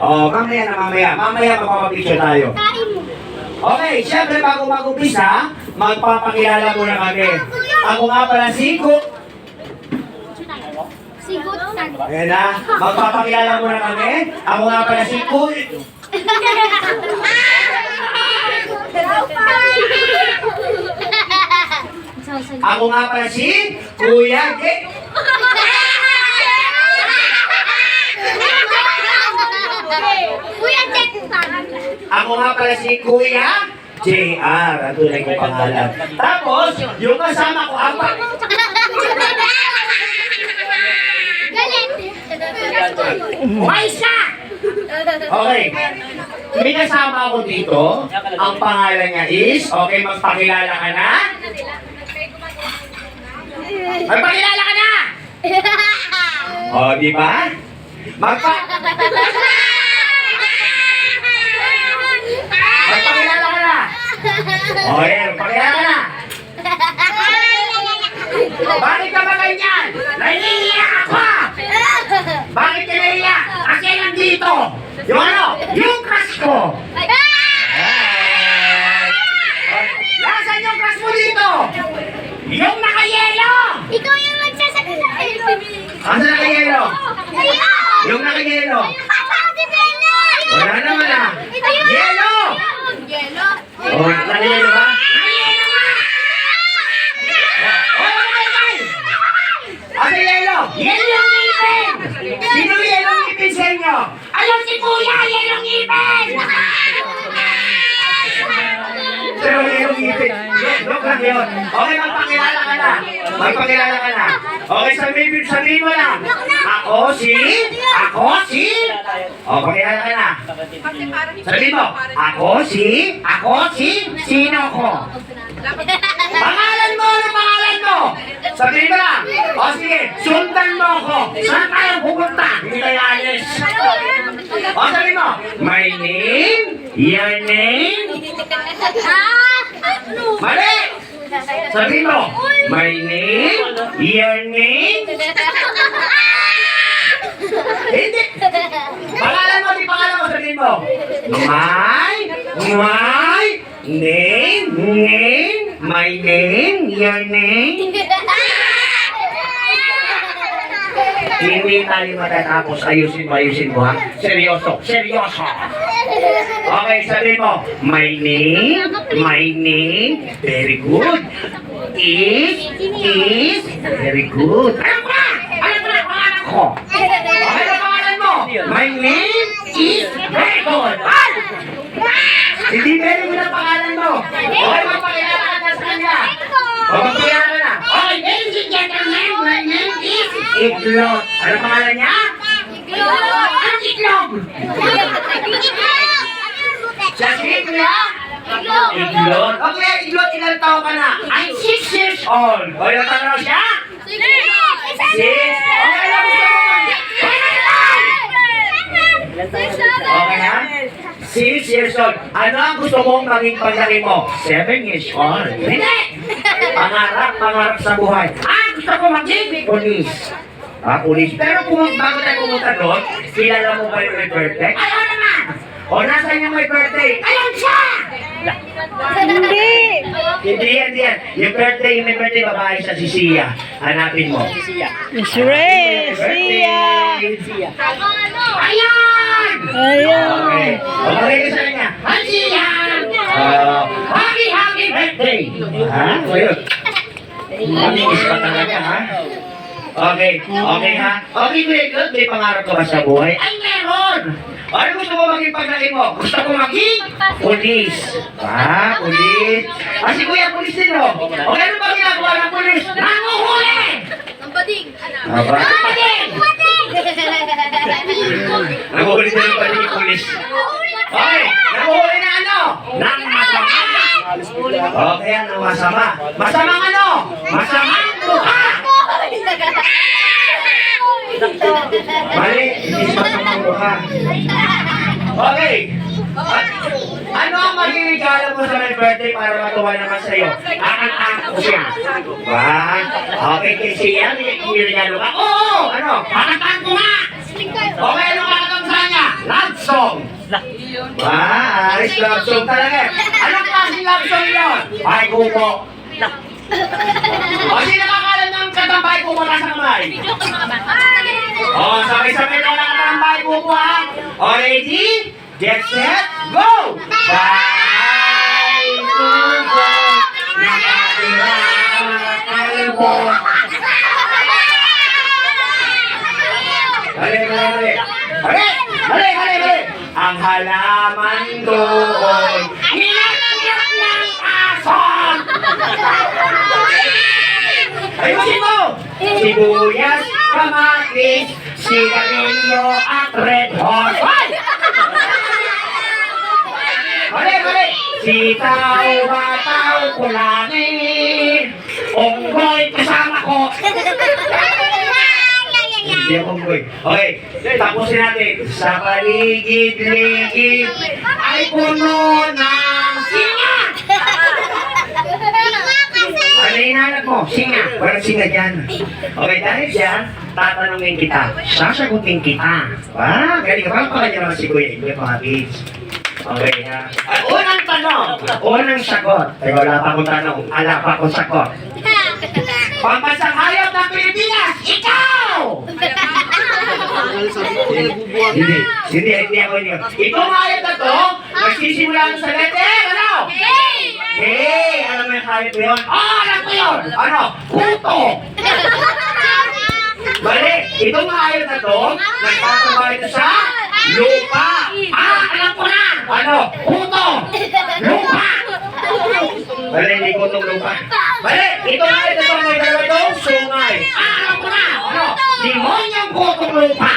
Oh, mamaya na mamaya. Mamaya magpapapicture tayo. Okay, syempre bago mag-umpisa, magpapakilala muna kami. Ako nga pala si Ayan na, magpapakilala muna kami. Ako nga pala si Ako nga pala si Kuya J. Ako nga pala si Kuya JR, ang tunay kong pangalan. Tapos, yung kasama ko, Umayos ka! Okay. May kasama ako dito. Ang pangalan niya is, okay, magpakilala ka na? Magpakilala ka na! O, di ba? Magpakilala ka na! Okay, magpakilala ka na! Bakit ka ba ganyan? Nahihiyak ako! Bakit ka nahihiyak? Kasi nandito! Yung ano? Yung crush ko! Nasaan yung crush mo dito? Yung nakayelo! Ikaw yung nagsasagot sa Asa nakayelo? Yung nakayelo? Wala naman ah! Yelo! Oh, nakayelo ba? Ano yelo? Yelo yung ngipin! Sino yelo yung ngipin sa inyo? Alam si Kuya, yelo yung ngipin! Pero yelo yung ngipin. Joke lang yun. Okay, magpakilala ka na. Magpakilala ka na. Okay, sabihin mo lang. Ako si... O, pakilala ka na. Sabihin mo. Ako si... Sino ko? Pangalan mo! Ano pangalan mo? Sabihin mo lang. O sige, sundan mo ako. Saan tayo pupunta? Hindi tayo alis. O sabihin mo. My name? Your name? Mali! Sabihin mo. My name? Your name? Hindi. Pangalan mo, di pangalan mo. Sabihin mo. My name? My name? Your name? Hindi tayo matatapos. Ayusin mo ha. Seryoso. Okay, sabihin mo. My name. Very good. Is. Very good. Alam ko na pangalan ko. Okay na pangalan mo. My name is very good. Hindi very good ang pangalan mo. Okay, magpakilala ka na sa kanya. O, magpakilala ka na. Okay, ladies and gentlemen, my name is Iglot. Ano pangalan niya? Ang Iglot. Siya si Iglot? Iglot. Okay, Iglot, ilang taon ka na? I'm 6 years old. O, ilang taon na siya? 6. Okay, lang gusto mo Okay ha? 6 years old. Ano ang gusto mong maging paglaki mo? 7 years old. Hindi! Pangarap sa buhay. Gusto ko maging police. Police. Pero bago tayo pumunta doon, kilala mo ba yung may birthday? Ayaw naman! O, nasaan yung may birthday? Ayan siya! Hindi yan. Yung may birthday babae sa si Sia. Hanapin mo. Miss Ray, Sia. Ayan! Okay. Okay ka sa kanya. Hi, Sia! Happy birthday! Ha? O yun. Maminis pa talaga, ha? Okay ha? Okay, Kuya, may pangarap ka ba sa buhay? Ay, meron! Ano gusto mo maging paglaki mo? Gusto ko maging pulis. Pulis. Si Kuya, pulis din, no? O ano ba ginagawa ng pulis? Nanguhuli! Bading! Bading! Nanguhuli din yung bading yung pulis. Okay, nanguhuli na ano? Nang masama. Okay, ano masama? Masamang ano? Masamang mukha! Mali, hindi masamang mukha. Okay. Ano ang magigigala mo sa my birthday para matuwa naman sa'yo? Akan-akan ko siya. Okay, kasi yan, hindi regalo ka. Oo! Ano? Akan-akan ko nga! Okay, ano kakatang sa kanya? Love song. Ayos love song talaga. Anong klaseng love song yun? Ay, kuko. O, sino nakakalam ng katambay kuko na sa kamay? O, sabay-sabay na lang katambay kuko ha. O, ready? Get set, go! Bye, kuko. Nakatira kalbo. Mali. Ang halaman doon, nilalagyan ng ason. Ayusin mo! Sibuyas, kamatis, sigarilyo at red hot. Mali! Sitaw, bataw, kulangin, unggoy, kasama ko. Hindi ako unggoy. Okay, tapusin natin. Sa paligid-ligid ay puno ng singa. Ano hinahanap mo? Singa. Walang singa dyan. Okay, dahil dyan, tatanungin kita. Sasagutin kita. Galing ka. Parang niya naman si Kuya. Hindi mga kids. Okay, ha? Unang tanong. Unang sagot. Teka, wala pa akong tanong. Ala pa akong sagot. Pambansang hayop ng Pilipinas, ikaw! Hindi ako inyo. Itong hayop na to, nagsisimula sa letter, ano? Hey! Alam mo yung hayop yun? Alam ko yun! Ano? Puto! Mali! Itong hayop na to, nagtatrabaho ito sa lupa! Alam ko na! Ano? Puto! Lupa! Mali, hindi ko itong lupa. Mali! Itong hayop na to, may dalawa itong sungay! Alam ko na! Ano? Demonyong putong lupa!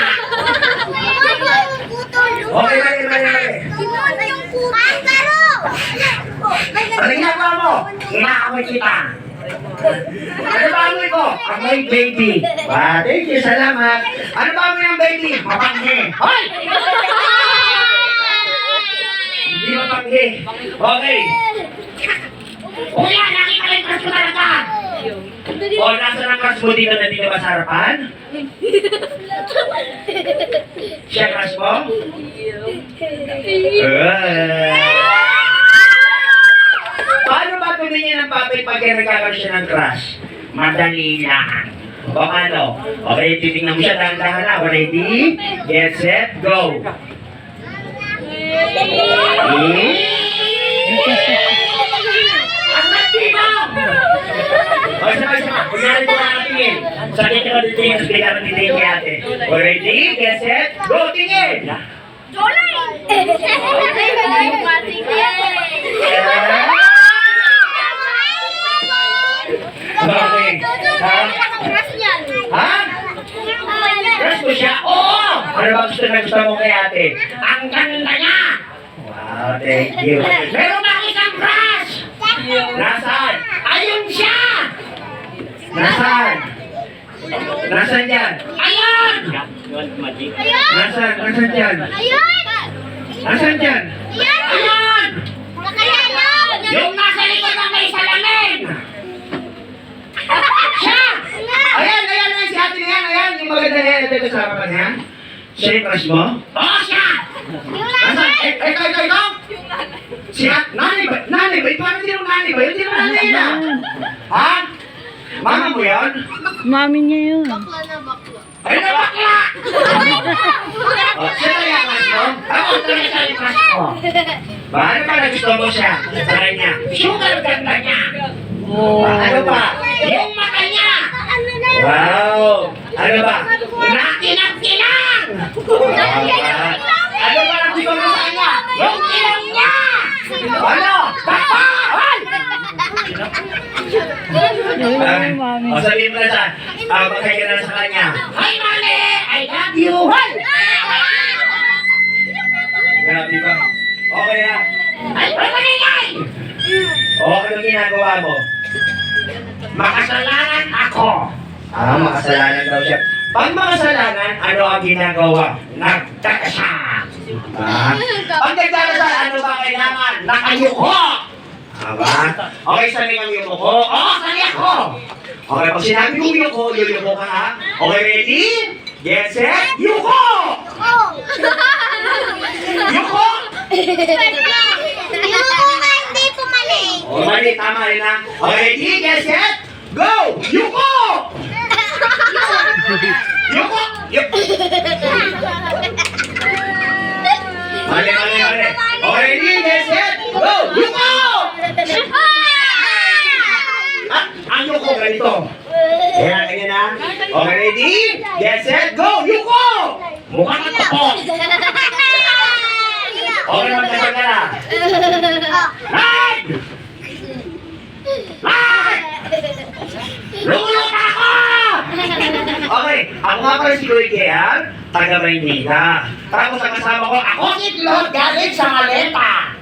Okay, mali. Ano ginagawa mo? Inaamoy kita. Ano ba amoy ko? Amoy baby. Thank you, salamat. Ano ba amoy ng baby? Mapanghe. Hoy! Hindi mapanghe. Okay. Kuya, nakita yung crush ko talaga. O, nasa ng crush mo dito na dito ba sa harapan? Siya crush mo? Paano ba tumingin ng papel pag nagkakaroon siya ng crush? Madali lang. O ano? Okay, titignan mo siya dahan-dahan na. Ready? Get set, go! Ang matibang! O, sama. Kunyari ko na tingin. Sakit ko dito yung speaker ng tingin kay ate. O, ready? Get set, go! Tingin! Okay. Ha? Crush mo siya? Oo! Ano ba gusto mo kay ate? Ang ganda niya! Wow, thank you. Meron ba isang crush? Nasaan? Ayun siya! Nasaan? Nasaan yan? Ayun! Nasaan? Nasaan yan? Nasaan yan? Ayun! Yung nasa likod ng may salamin! Siya! Ayan, si ate na yan, ayan, yung maganda na yan, ito sa harapan niya. Siya yung crush mo? Oo, siya! Nasaan? Ikaw? Siya? Nanay ba? Parang hindi naman nanay ba? Hindi naman nanay na! Ha? Mama mo yan? Mami niya yun. Ay, na bakla! Siya na yung crush mo? Ako talaga siya yung crush mo. Ano ba na gusto mo siya? Sa kanya? Sugar ganda niya! Ano ba? Yung mata niya! Wow! Ano ba? Nakinang-kinang! Ano ba na gusto mo sa kanya? Yung kinang niya! Ano? Bakbaan! Mami. O sabihin mo na siya, magkaya ka na sa kanya. Hi, Mami! I love you! Hi! Grabe ba? Okay na. Ay, pamaningay! O, ano ginagawa mo? Makasalanan ako! Makasalanan daw siya. Pag makasalanan, ano ang ginagawa? Nagdakasal! Pag nagdakasal, ano ba kailangan? Nakayuko! Aba? Okay, sali ang yumuko? Oo, sali ako! Okay, pag sinabi kong yuyuko ka ha? Okay, ready? Get set, yuko! Yung hindi pumaling. O, mali, tama rin ha. Okay, ready, get set, go! Yuko! Yuko! Yuko! Mali, mali, mali. Okay, ready, get set, go! Yuko! Ah, ang yuko, ganito. Ayan, ganyan na. Okay, ready, get set, go! Yuko! Mukha ka tapos. Okay, magkasal ka na. Right! Right! Lulot ako! Okay, ako nga pala si Kuya Kian, taga Maynila. Tapos ang kasama ko, ako si Claude galing sa Maleta.